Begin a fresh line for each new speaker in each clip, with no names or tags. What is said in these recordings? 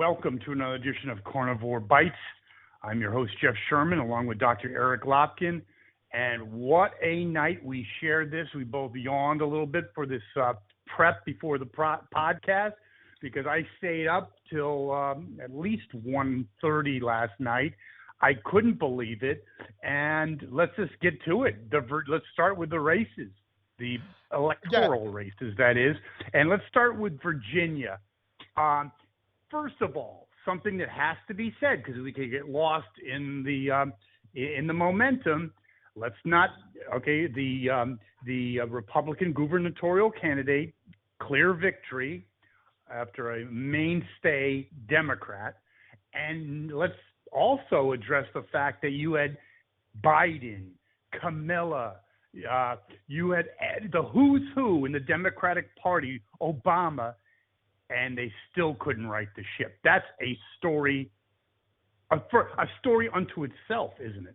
Welcome to another edition of Carnivore Bites. I'm your host, Jeff Sherman, along with Dr. Eric Lopkin. And what a night we shared this. We both yawned a little bit for this prep before the podcast because I stayed up till at least 1:30 last night. I couldn't believe it. And let's just get to it. Let's start with the races, the electoral races, that is. And let's start with Virginia. First of all, something that has to be said because we could get lost in the momentum. Let's not. Okay, the Republican gubernatorial candidate, clear victory after a mainstay Democrat, and let's also address the fact that you had Biden, Kamala, you had the who's who in the Democratic Party, Obama. And they still couldn't right the ship. That's a story unto itself, isn't it?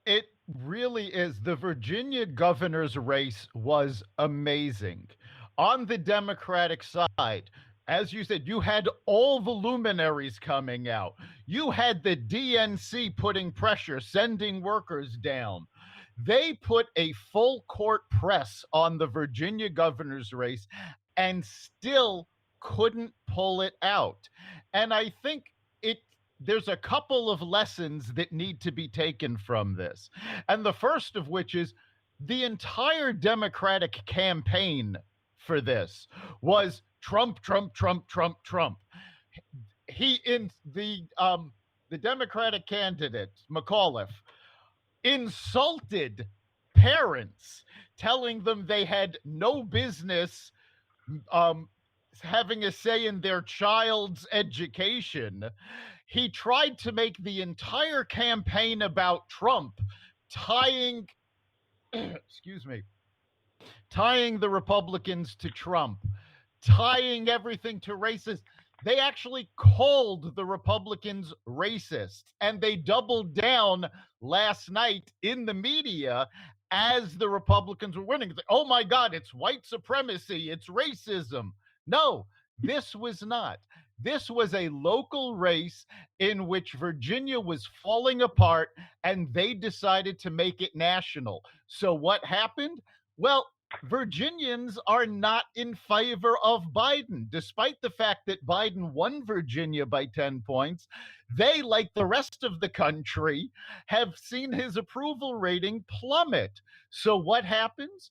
It really is. The Virginia governor's race was amazing. On the Democratic side, as you said, you had all the luminaries coming out. You had the DNC putting pressure, sending workers down. They put a full court press on the Virginia governor's race and still couldn't pull it out. And I think there's a couple of lessons that need to be taken from this. And the first of which is the entire Democratic campaign for this was Trump, Trump, Trump, Trump, Trump. The Democratic candidate, McAuliffe, insulted parents, telling them they had no business having a say in their child's education. He tried to make the entire campaign about Trump, tying the Republicans to Trump, tying everything to racist. They actually called the Republicans racist, and they doubled down last night in the media as the Republicans were winning. Oh my God, it's white supremacy, it's racism. No, this was not. This was a local race in which Virginia was falling apart, and they decided to make it national. So what happened? Well, Virginians are not in favor of Biden, despite the fact that Biden won Virginia by 10 points. They, like the rest of the country, have seen his approval rating plummet. So what happens?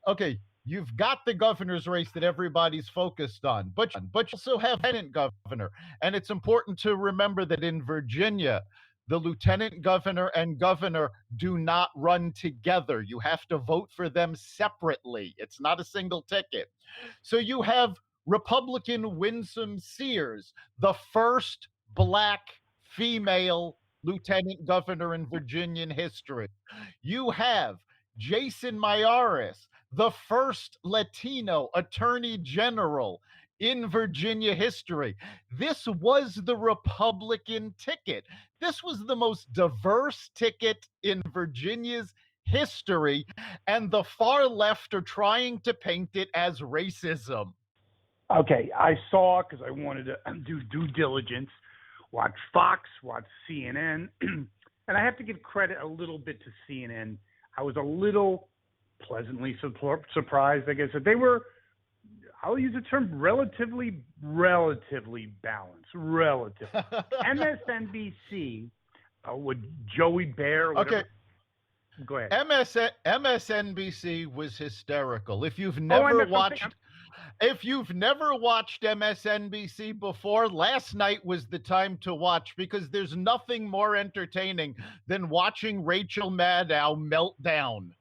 Okay, you've got the governor's race that everybody's focused on, but you also have lieutenant governor. And it's important to remember that in Virginia, the lieutenant governor and governor do not run together. You have to vote for them separately. It's not a single ticket. So you have Republican Winsome Sears, the first Black female lieutenant governor in Virginian history. You have Jason Mayares, the first Latino attorney general in Virginia history. This was the Republican ticket. This was the most diverse ticket in Virginia's history, and the far left are trying to paint it as racism.
Okay, I saw, because I wanted to do due diligence, watch Fox, watch CNN, and I have to give credit a little bit to CNN. I was a little pleasantly surprised, I guess, that they were, I'll use the term relatively balanced. MSNBC with Joey Bear.
Okay.
Go ahead.
MSNBC was hysterical. If you've never watched MSNBC before, last night was the time to watch, because there's nothing more entertaining than watching Rachel Maddow melt down.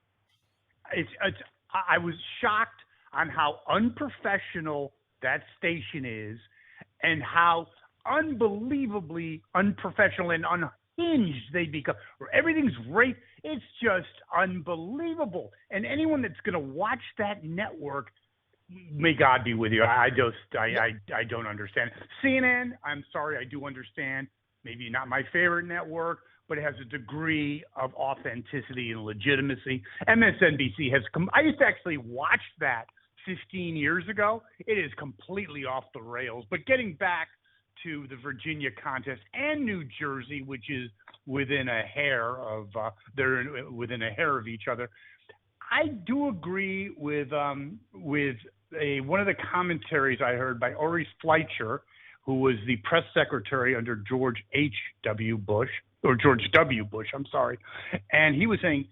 I was shocked on how unprofessional that station is and how unbelievably unprofessional and unhinged they become. Everything's rape. It's just unbelievable. And anyone that's going to watch that network, may God be with you. I don't understand. CNN, I'm sorry, I do understand. Maybe not my favorite network, but it has a degree of authenticity and legitimacy. MSNBC has I used to actually watch that 15 years ago. It is completely off the rails. But getting back to the Virginia contest and New Jersey, which is within a hair of within a hair of each other. I do agree with one of the commentaries I heard by Ori Fleischer, who was the press secretary under George W. Bush, I'm sorry. And he was saying,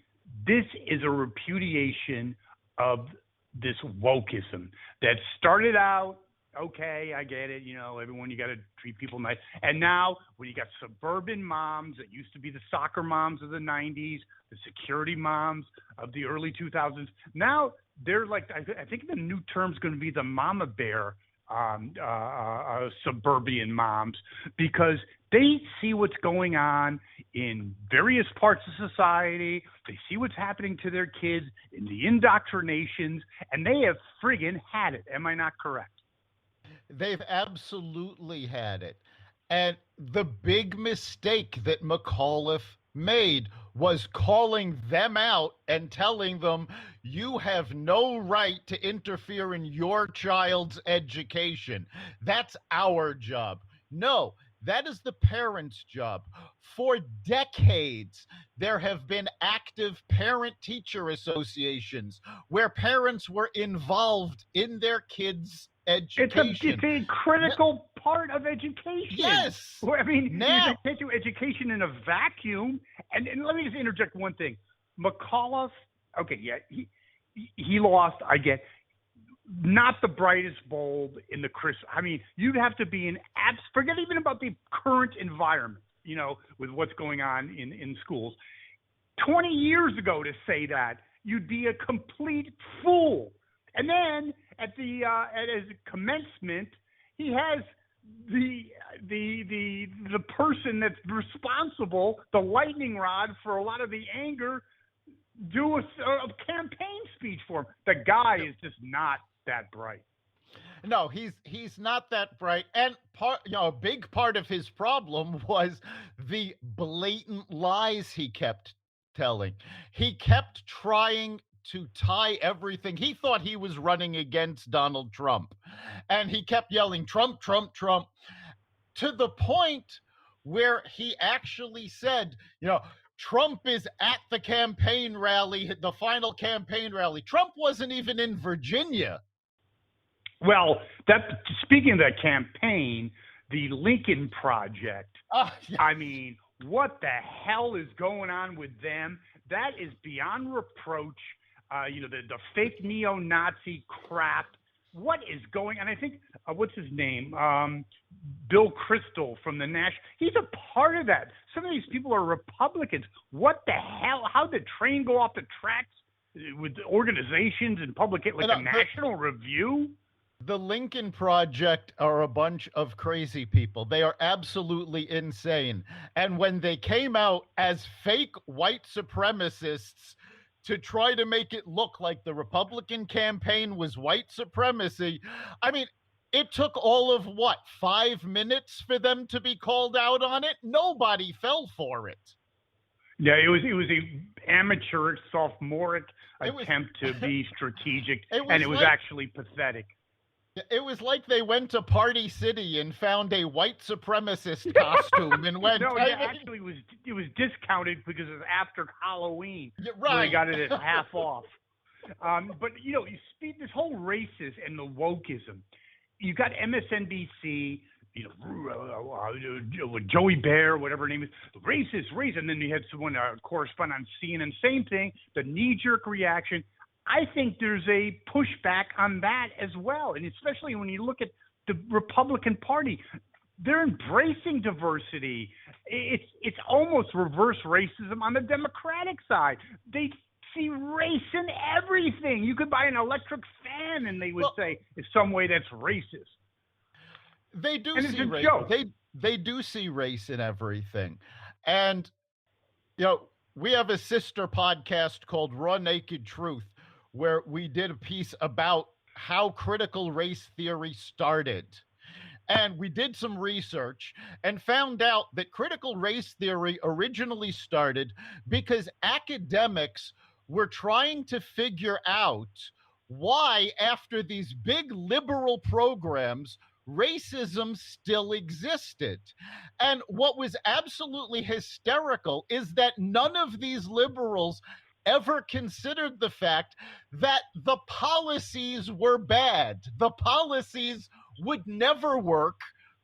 this is a repudiation of this Wokism that started out, okay, I get it, everyone, you got to treat people nice. And now when you got suburban moms that used to be the soccer moms of the 90s, the security moms of the early 2000s, now they're like, I think the new term's going to be the mama bear suburban moms, because they see what's going on in various parts of society. They see what's happening to their kids in the indoctrinations, and they have friggin' had it. Am I not correct?
They've absolutely had it. And the big mistake that McAuliffe made was calling them out and telling them, you have no right to interfere in your child's education. That's our job. No, that is the parents' job. For decades, there have been active parent-teacher associations where parents were involved in their kids' education.
It's a critical part of education.
Yes.
Well, I mean,
now,
you can't do education in a vacuum. And let me just interject one thing. McAuliffe, okay, yeah, he lost, I get. Not the brightest bulb in the I mean, you'd have to be forget even about the current environment, with what's going on in schools. 20 years ago to say that, you'd be a complete fool. And then at his commencement, he has the person that's responsible, the lightning rod for a lot of the anger, do a campaign speech for him. The guy is just not that bright.
No, he's not that bright. And a big part of his problem was the blatant lies he kept telling. He kept trying to tie everything. He thought he was running against Donald Trump, and he kept yelling, Trump, Trump, Trump, to the point where he actually said, Trump is at the campaign rally, the final campaign rally. Trump wasn't even in Virginia.
Well, speaking of that campaign, the Lincoln Project,
yes.
I mean, what the hell is going on with them? That is beyond reproach. The fake neo-Nazi crap. What is going on? I think, what's his name? Bill Kristol from the National. He's a part of that. Some of these people are Republicans. What the hell? How did the train go off the tracks with organizations and like a National Review?
The Lincoln Project are a bunch of crazy people. They are absolutely insane. And when they came out as fake white supremacists to try to make it look like the Republican campaign was white supremacy, I mean, it took all of 5 minutes for them to be called out on it? Nobody fell for it.
Yeah, it was a amateur, sophomoric attempt to be strategic, and it was actually pathetic.
It was like they went to Party City and found a white supremacist costume and went.
No, actually, it was discounted because it was after Halloween.
Right.
So they got it at half off. But you speak this whole racist and the Wokism. You got MSNBC, with Joey Bear, whatever her name is, racist, and then you had someone correspond on CNN, same thing, the knee-jerk reaction. I think there's a pushback on that as well, and especially when you look at the Republican Party, they're embracing diversity. It's almost reverse racism on the Democratic side. They see race in everything. You could buy an electric fan, and they would say in some way that's racist.
They do
and
see
it's a
race.
Joke.
They do see race in everything, and we have a sister podcast called Raw Naked Truth, where we did a piece about how critical race theory started. And we did some research and found out that critical race theory originally started because academics were trying to figure out why, after these big liberal programs racism still existed. And what was absolutely hysterical is that none of these liberals ever considered the fact that the policies were bad. The policies would never work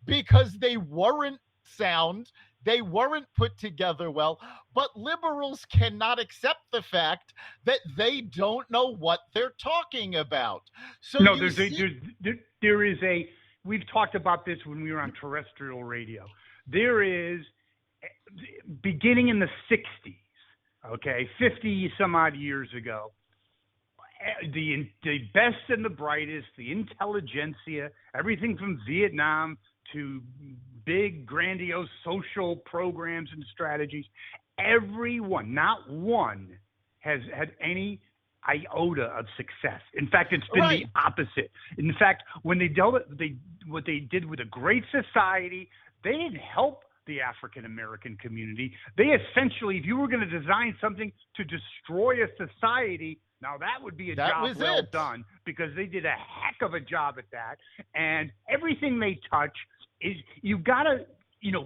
because they weren't sound, they weren't put together well. But liberals cannot accept the fact that they don't know what they're talking about. So
no, there is a. We've talked about this when we were on terrestrial radio. There is, beginning in the 60s, okay, 50 some odd years ago, the best and the brightest, the intelligentsia, everything from Vietnam to big, grandiose social programs and strategies, everyone, not one, has had any iota of success. In fact, it's been the opposite. In fact, when what they did with a great society, they didn't help the African American community. They essentially, if you were going to design something to destroy a society, now that would be a job well done, because they did a heck of a job at that. And everything they touch is, you've got to,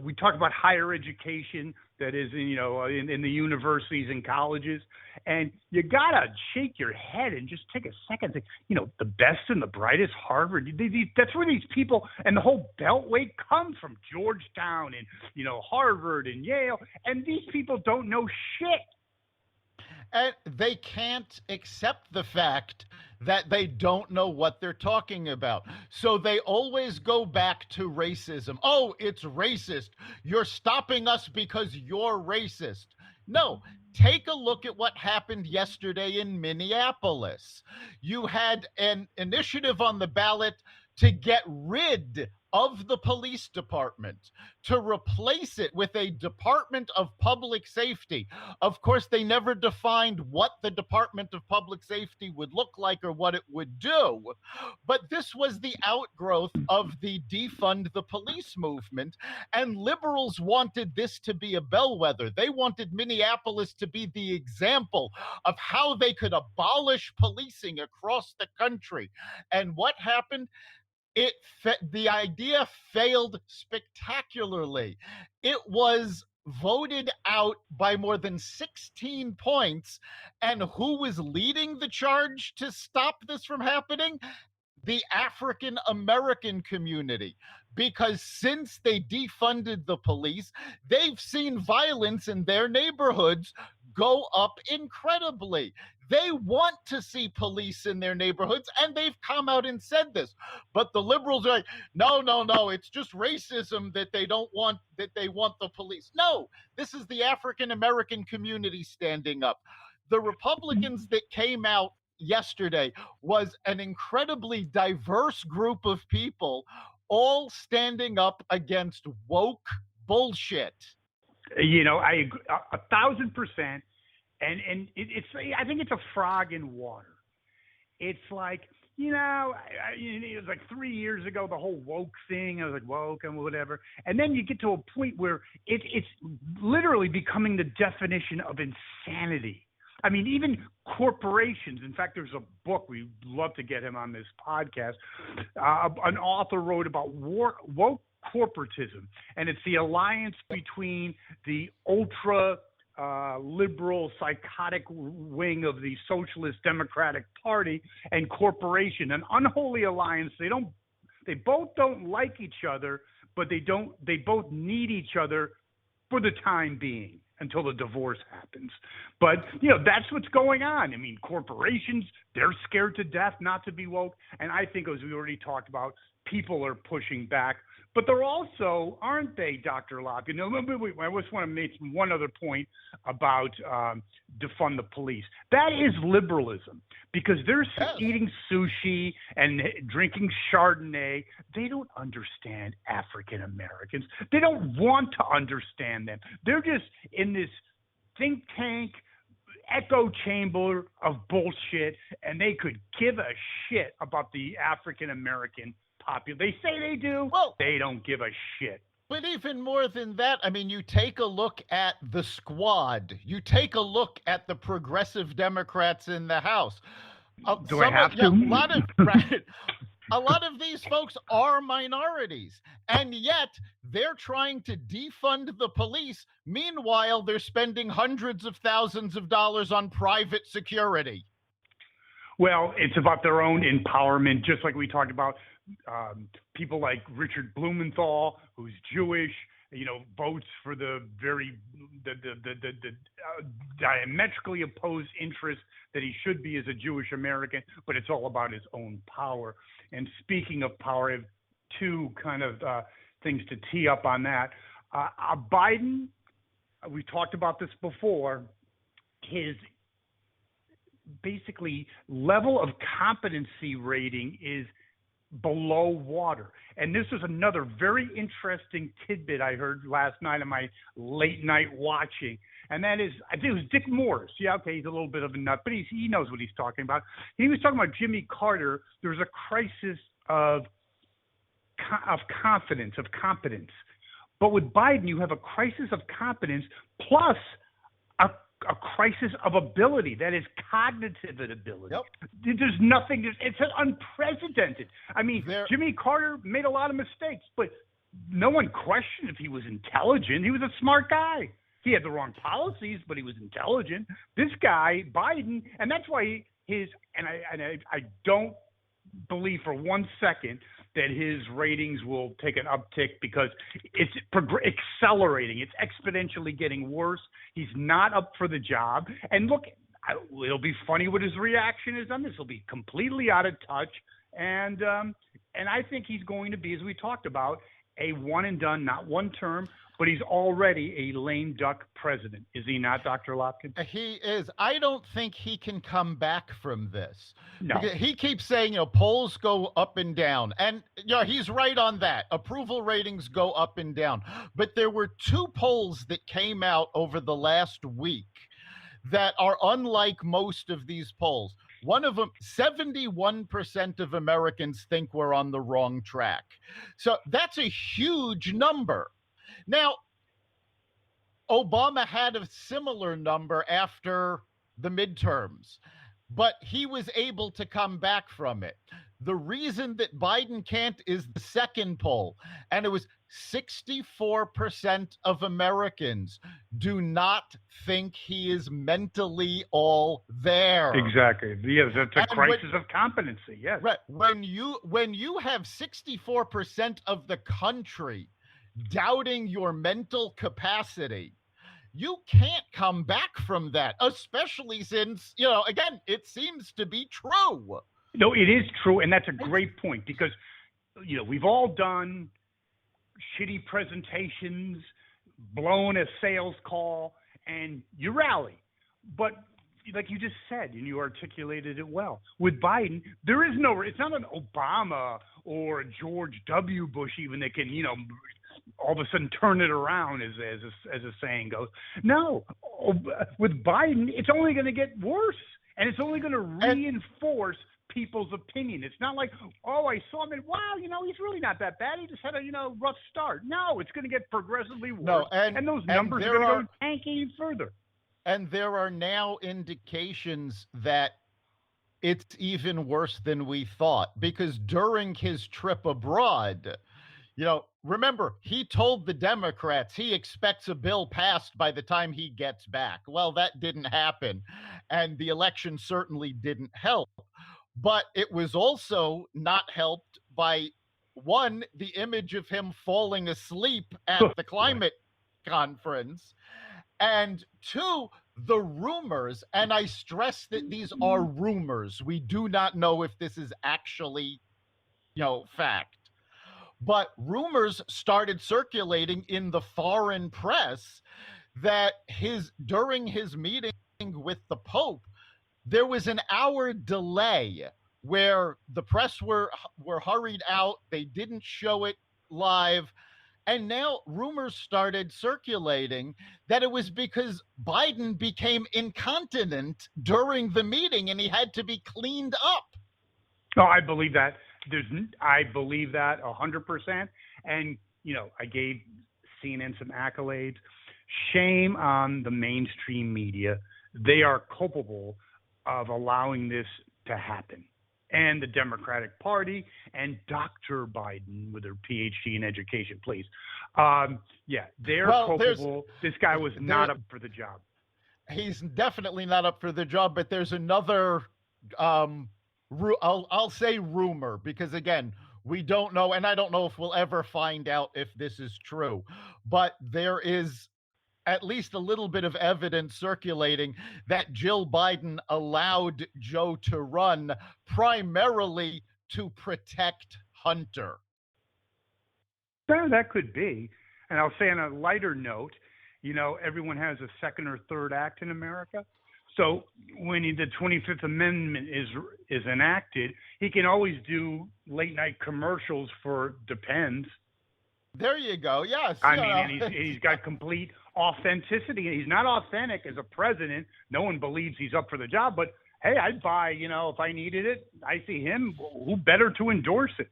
we talk about higher education, that is, in the universities and colleges, and you got to shake your head and just take a second to, the best and the brightest, Harvard, that's where these people and the whole Beltway comes from, Georgetown and, Harvard and Yale, and these people don't know shit.
And they can't accept the fact that they don't know what they're talking about. So they always go back to racism. Oh, it's racist. You're stopping us because you're racist. No, take a look at what happened yesterday in Minneapolis. You had an initiative on the ballot to get rid of the police department, to replace it with a Department of Public Safety. Of course, they never defined what the Department of Public Safety would look like or what it would do. But this was the outgrowth of the defund the police movement, and liberals wanted this to be a bellwether. They wanted Minneapolis to be the example of how they could abolish policing across the country. And what happened? The idea failed spectacularly. It was voted out by more than 16 points. And who was leading the charge to stop this from happening? The African American community. Because since they defunded the police, they've seen violence in their neighborhoods go up incredibly. They want to see police in their neighborhoods, and they've come out and said this. But the liberals are like, no, it's just racism that they don't want, that they want the police. No, this is the African American community standing up. The Republicans that came out yesterday was an incredibly diverse group of people, all standing up against woke bullshit.
I agree 1,000%. And it's, I think it's a frog in water. It's like, it was like 3 years ago, the whole woke thing. I was like, woke and whatever. And then you get to a point where it's literally becoming the definition of insanity. I mean, even corporations. In fact, there's a book, we'd love to get him on this podcast. An author wrote about woke corporatism. And it's the alliance between the ultra liberal, psychotic wing of the Socialist Democratic Party and corporation, an unholy alliance. They both don't like each other, but they both need each other for the time being until the divorce happens. But, that's what's going on. I mean, corporations, they're scared to death not to be woke. And I think, as we already talked about, people are pushing back. But they're also, aren't they, Dr. Locke? I just want to make one other point about defund the police. That is liberalism, because they're eating sushi and drinking Chardonnay. They don't understand African Americans. They don't want to understand them. They're just in this think tank echo chamber of bullshit, and they could give a shit about the African American popular. They say they do. Well, they don't give a shit.
But even more than that, I mean, you take a look at the squad. You take a look at the progressive Democrats in the House.
Do I have to?
a lot of these folks are minorities, and yet they're trying to defund the police. Meanwhile, they're spending hundreds of thousands of dollars on private security.
Well, it's about their own empowerment, just like we talked about people like Richard Blumenthal, who's Jewish, votes for the diametrically opposed interest that he should be as a Jewish American, but it's all about his own power. And speaking of power, I have two kind of things to tee up on that. Biden, we talked about this before, his basically level of competency rating is below water. And this is another very interesting tidbit I heard last night on my late night watching. And that is, I think it was Dick Morris. Yeah, okay, he's a little bit of a nut, but he knows what he's talking about. He was talking about Jimmy Carter. There was a crisis of confidence, of competence. But with Biden, you have a crisis of competence plus a crisis of ability, that is cognitive ability.
Yep.
There's nothing, it's unprecedented. I mean, Jimmy Carter made a lot of mistakes, but no one questioned if he was intelligent. He was a smart guy. He had the wrong policies, but he was intelligent. This guy, Biden, and that's why I don't believe for 1 second that his ratings will take an uptick, because it's accelerating. It's exponentially getting worse. He's not up for the job. And look, it'll be funny what his reaction is on this. He'll be completely out of touch. And I think he's going to be, as we talked about, a one and done, not one term, but he's already a lame duck president. Is he not, Dr. Lopkin?
He is. I don't think he can come back from this.
No.
He keeps saying, polls go up and down. And, he's right on that. Approval ratings go up and down. But there were two polls that came out over the last week that are unlike most of these polls. One of them, 71% of Americans think we're on the wrong track. So that's a huge number. Now, Obama had a similar number after the midterms, but he was able to come back from it. The reason that Biden can't is the second poll, and it was 64% of Americans do not think he is mentally all there.
Exactly. Yes, that's a crisis of competency. Yes.
Right. When you have 64% of the country doubting your mental capacity, you can't come back from that, especially since, again, it seems to be true.
No, it is true, and that's a great point, because, we've all done shitty presentations, blown a sales call, and you rally. But like you just said, and you articulated it well, with Biden, it's not an Obama or a George W. Bush even that can, all of a sudden turn it around, as a saying goes. No, with Biden, it's only going to get worse, and it's only going to reinforce people's opinion. It's not like, I saw him and wow, he's really not that bad. He just had a rough start. No, it's going to get progressively worse,
no,
and those numbers are going to go tanking further.
And there are now indications that it's even worse than we thought, because during his trip abroad, remember, he told the Democrats he expects a bill passed by the time he gets back. Well, that didn't happen, and the election certainly didn't help. But it was also not helped by, one, the image of him falling asleep at the climate conference, and two, the rumors, and I stress that these are rumors. We do not know if this is actually, fact. But rumors started circulating in the foreign press that during his meeting with the Pope, there was an hour delay where the press were hurried out. They didn't show it live. And now rumors started circulating that it was because Biden became incontinent during the meeting and he had to be cleaned up.
No, I believe that. I believe that 100%. And, I gave CNN some accolades. Shame on the mainstream media. They are culpable of allowing this to happen. and the Democratic Party and Dr. Biden with her PhD in education, please. Yeah, they're culpable. This guy was not up for the job.
He's definitely not up for the job, but there's another, I'll say rumor, because again, we don't know, and I don't know if we'll ever find out if this is true, but there is at least a little bit of evidence circulating that Jill Biden allowed Joe to run primarily to protect Hunter.
That could be. And I'll say on a lighter note, everyone has a second or third act in America. So when the 25th Amendment is enacted, he can always do late night commercials for Depends.
There you go. Yes.
I mean, and he's got complete authenticity. He's not authentic as a president. No one believes he's up for the job. But hey, I'd buy. If I needed it, I see him. Who better to endorse it?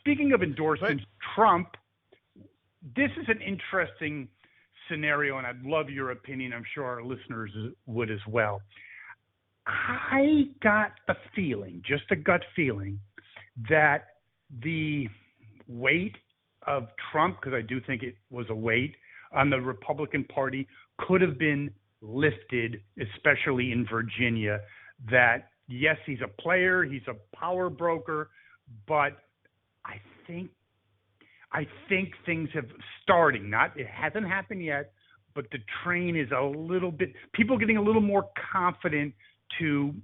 Speaking of endorsements, Trump. This is an interesting scenario, and I'd love your opinion. I'm sure our listeners would as well. I got the feeling, just a gut feeling, that the weight of Trump, because I do think it was a weight on the Republican Party, could have been lifted, especially in Virginia. That, yes, he's a player, he's a power broker, but I think things have starting. It hasn't happened yet, but the train is a little bit, people getting a little more confident to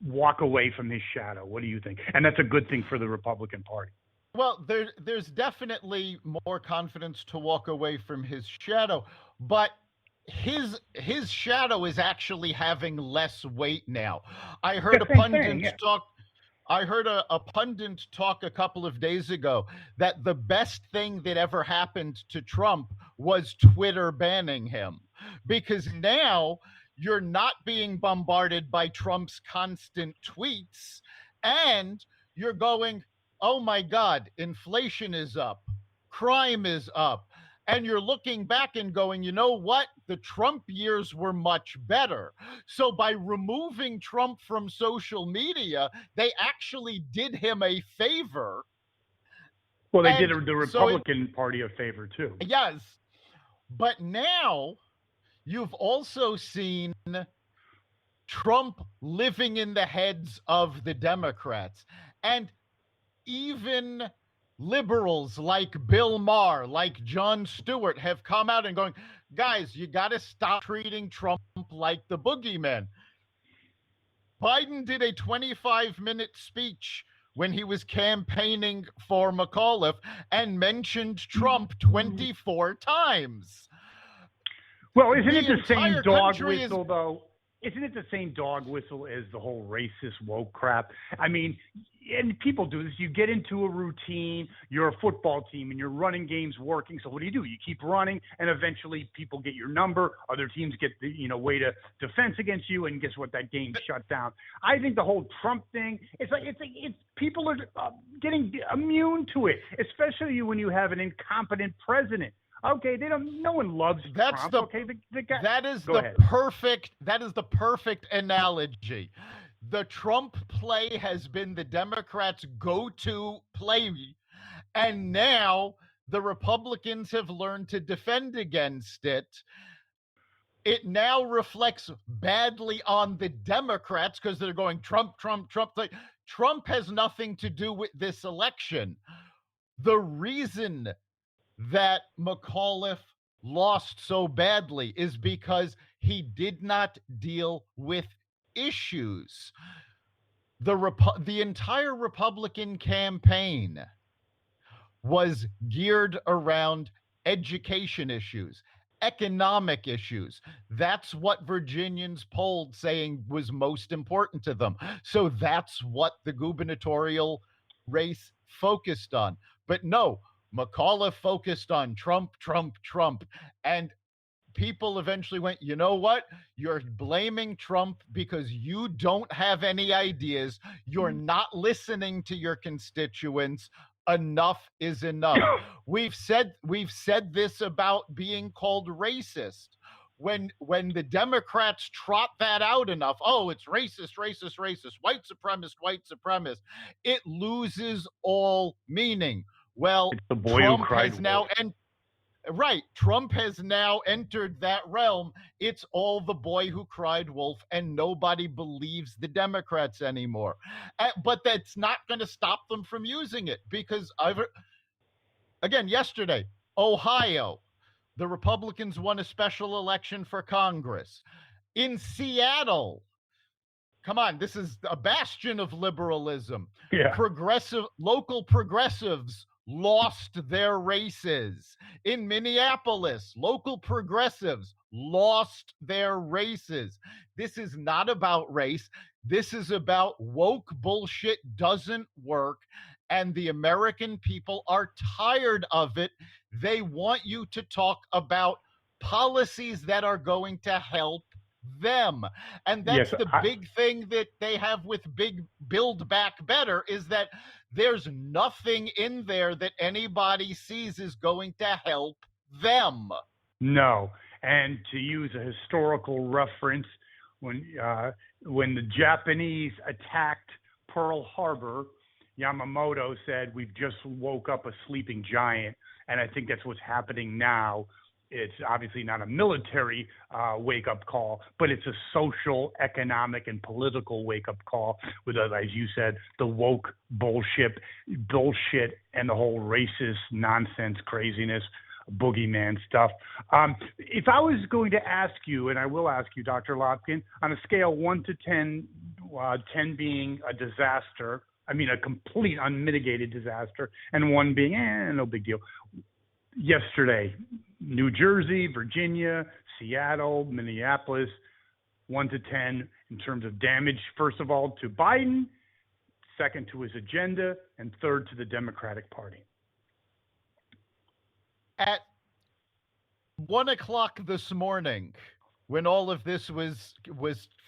walk away from his shadow. What do you think? And that's a good thing for the Republican Party.
Well, there's definitely more confidence to walk away from his shadow, but his shadow is actually having less weight now. I heard a pundit talk. I heard a pundit talk a couple of days ago that the best thing that ever happened to Trump was Twitter banning him, because now you're not being bombarded by Trump's constant tweets, and you're going, oh my God, inflation is up, crime is up. And you're looking back and going, you know what? The Trump years were much better. So by removing Trump from social media, they actually did him a favor.
Well, they did the Republican Party a favor too.
Yes. But now you've also seen Trump living in the heads of the Democrats. And even liberals like Bill Maher, like Jon Stewart have come out and going, guys, you got to stop treating Trump like the boogeyman. Biden did a 25-minute speech when he was campaigning for McAuliffe and mentioned Trump 24 times.
Well, isn't it the same dog whistle, though? Isn't it the same dog whistle as the whole racist woke crap? I mean, and people do this. You get into a routine. You're a football team, and your running game's working. So what do? You keep running, and eventually people get your number. Other teams get the way to defense against you, and guess what? That game's shut down. I think the whole Trump thing, it's people are getting immune to it, especially when you have an incompetent president. Okay, no one loves Trump. The guy.
That is the perfect analogy. The Trump play has been the Democrats' go-to play, and now the Republicans have learned to defend against it. It now reflects badly on the Democrats because they're going Trump, Trump, Trump. Trump has nothing to do with this election. The reason that McAuliffe lost so badly is because he did not deal with issues. The entire Republican campaign was geared around education issues, economic issues. That's what Virginians polled saying was most important to them. So that's what the gubernatorial race focused on. But no, McAuliffe focused on Trump, Trump, Trump. And people eventually went, you know what? You're blaming Trump because you don't have any ideas. You're not listening to your constituents. Enough is enough. We've said this about being called racist. when the Democrats trot that out enough, oh, it's racist, racist, racist, white supremacist, it loses all meaning. Well,
It's the boy who
Trump
cried
has
wolf.
now right. Trump has now entered that realm. It's all the boy who cried wolf, and nobody believes the Democrats anymore. But that's not going to stop them from using it because again, yesterday, Ohio, the Republicans won a special election for Congress. In Seattle, come on, this is a bastion of liberalism.
Yeah.
Local progressives lost their races. In Minneapolis, local progressives lost their races. This is not about race. This is about woke bullshit doesn't work. And the American people are tired of it. They want you to talk about policies that are going to help them. And that's
Yes,
the big thing that they have with big Build Back Better is that there's nothing in there that anybody sees is going to help them.
No. And to use a historical reference, when the Japanese attacked Pearl Harbor, Yamamoto said, "We've just woke up a sleeping giant." And I think that's what's happening now. It's obviously not a military wake-up call, but it's a social, economic, and political wake-up call with, as you said, the woke bullshit, and the whole racist nonsense, craziness, boogeyman stuff. If I was going to ask you, and I will ask you, Dr. Lopkin, on a scale 1 to 10, 10 being a disaster, I mean a complete unmitigated disaster, and 1 being, no big deal. Yesterday, New Jersey, Virginia, Seattle, Minneapolis, 1 to 10 in terms of damage, first of all, to Biden, second to his agenda, and third to the Democratic Party.
At 1 o'clock this morning, when all of this was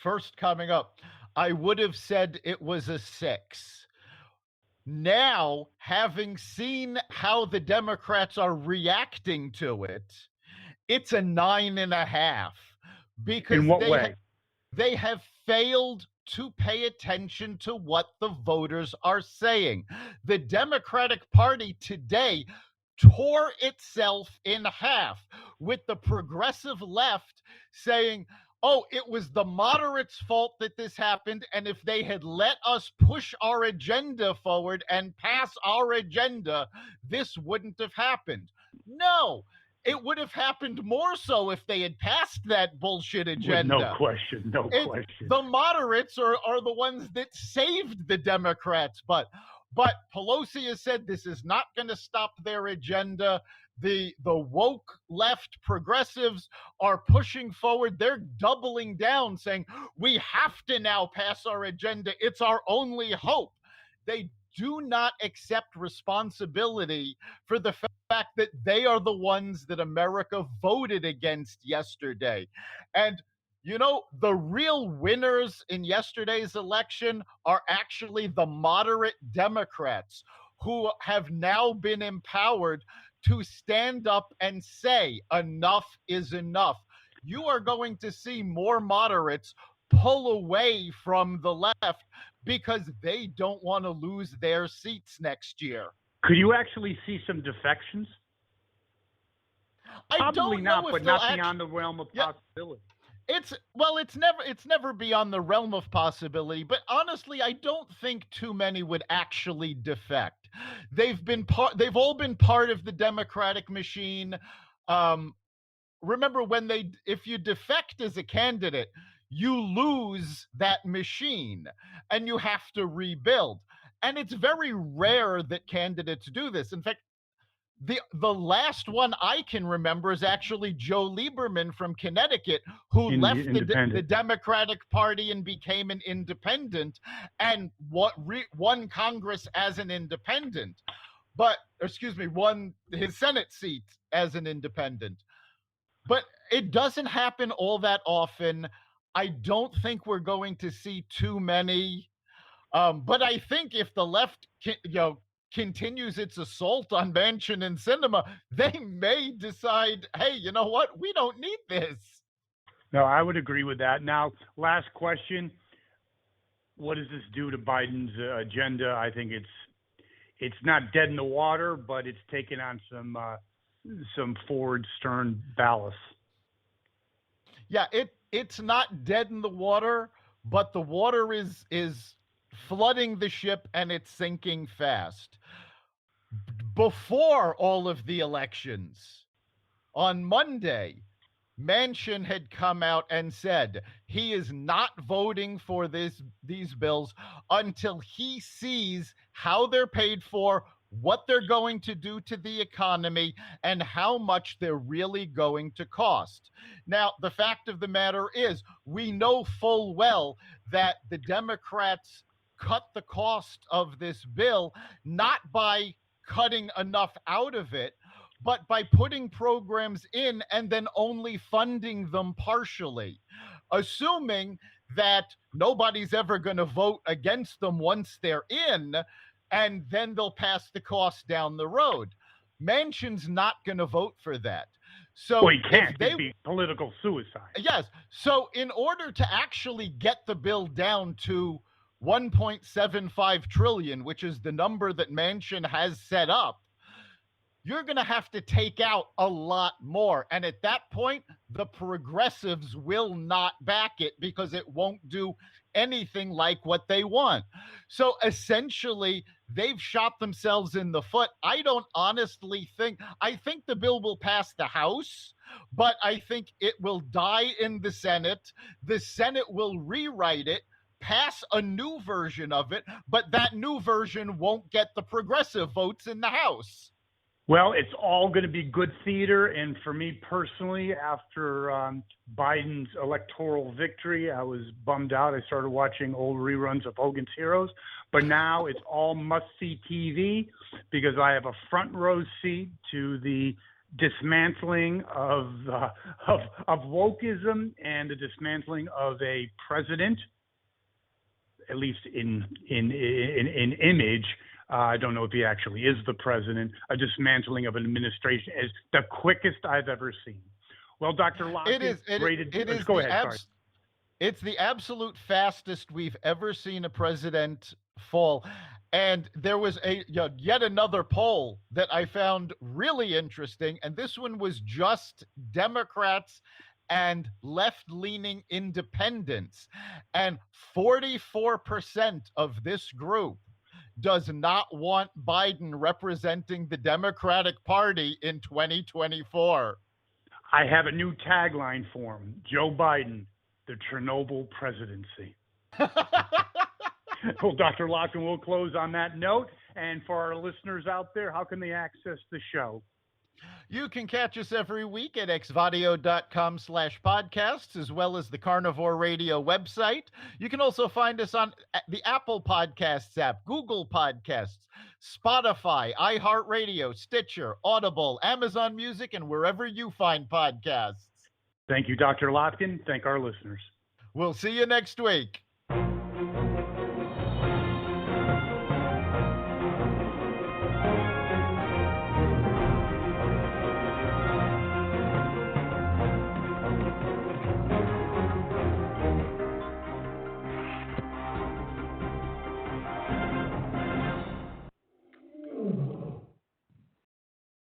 first coming up, I would have said it was a 6. Now, having seen how the Democrats are reacting to it, it's a 9.5 because
in what way?
They have failed to pay attention to what the voters are saying. The Democratic Party today tore itself in half with the progressive left saying, oh, it was the moderates' fault that this happened. And if they had let us push our agenda forward and pass our agenda, this wouldn't have happened. No, it would have happened more so if they had passed that bullshit agenda.
No question.
The moderates are the ones that saved the Democrats. But Pelosi has said this is not going to stop their agenda. The woke left progressives are pushing forward. They're doubling down, saying, we have to now pass our agenda. It's our only hope. They do not accept responsibility for the fact that they are the ones that America voted against yesterday. And you know, the real winners in yesterday's election are actually the moderate Democrats who have now been empowered to stand up and say enough is enough. You are going to see more moderates pull away from the left because they don't want to lose their seats next year.
Could you actually see some defections? Probably not, but not beyond the realm of possibility.
It's never beyond the realm of possibility, but honestly, I don't think too many would actually defect. They've all been part of the Democratic machine. Remember if you defect as a candidate, you lose that machine and you have to rebuild. And it's very rare that candidates do this. In fact, the last one I can remember is actually Joe Lieberman from Connecticut, who left the Democratic Party and became an independent and won Congress as an independent. Won his Senate seat as an independent. But it doesn't happen all that often. I don't think we're going to see too many. But I think if the left, continues its assault on Manchin and Sinema, they may decide, hey, you know what? We don't need this.
No, I would agree with that. Now, last question: what does this do to Biden's agenda? I think it's not dead in the water, but it's taken on some forward stern ballast.
Yeah, it's not dead in the water, but the water is flooding the ship and it's sinking fast. Before all of the elections, on Monday, Manchin had come out and said he is not voting for these bills until he sees how they're paid for, what they're going to do to the economy, and how much they're really going to cost. Now, the fact of the matter is, we know full well that the Democrats cut the cost of this bill not by cutting enough out of it, but by putting programs in and then only funding them partially, assuming that nobody's ever going to vote against them once they're in, and then they'll pass the cost down the road. Manchin's not going to vote for that. So
well, he can't. It'd be political suicide.
Yes. So in order to actually get the bill down to 1.75 trillion, which is the number that Manchin has set up, you're going to have to take out a lot more. And at that point, the progressives will not back it because it won't do anything like what they want. So essentially, they've shot themselves in the foot. I don't honestly I think the bill will pass the House, but I think it will die in the Senate. The Senate will rewrite it, pass a new version of it, but that new version won't get the progressive votes in the House.
Well, it's all going to be good theater. And for me personally, after Biden's electoral victory, I was bummed out. I started watching old reruns of Hogan's Heroes. But now it's all must-see TV because I have a front row seat to the dismantling of wokeism and the dismantling of a president, at least in image. I don't know if he actually is the president. A dismantling of an administration is the quickest I've ever seen. Well, Dr. Locke, go ahead.
It's the absolute fastest we've ever seen a president fall. And there was yet another poll that I found really interesting, and this one was just Democrats and left-leaning independents, and 44% of this group does not want Biden representing the Democratic Party in 2024.
I have a new tagline for him: Joe Biden, the Chernobyl presidency. Well, Dr. Lockton, we'll close on that note. And for our listeners out there, how can they access the show?
You can catch us every week at xvadio.com/podcasts, as well as the Carnivore Radio website. You can also find us on the Apple Podcasts app, Google Podcasts, Spotify, iHeartRadio, Stitcher, Audible, Amazon Music, and wherever you find podcasts.
Thank you, Dr. Lotkin. Thank our listeners.
We'll see you next week.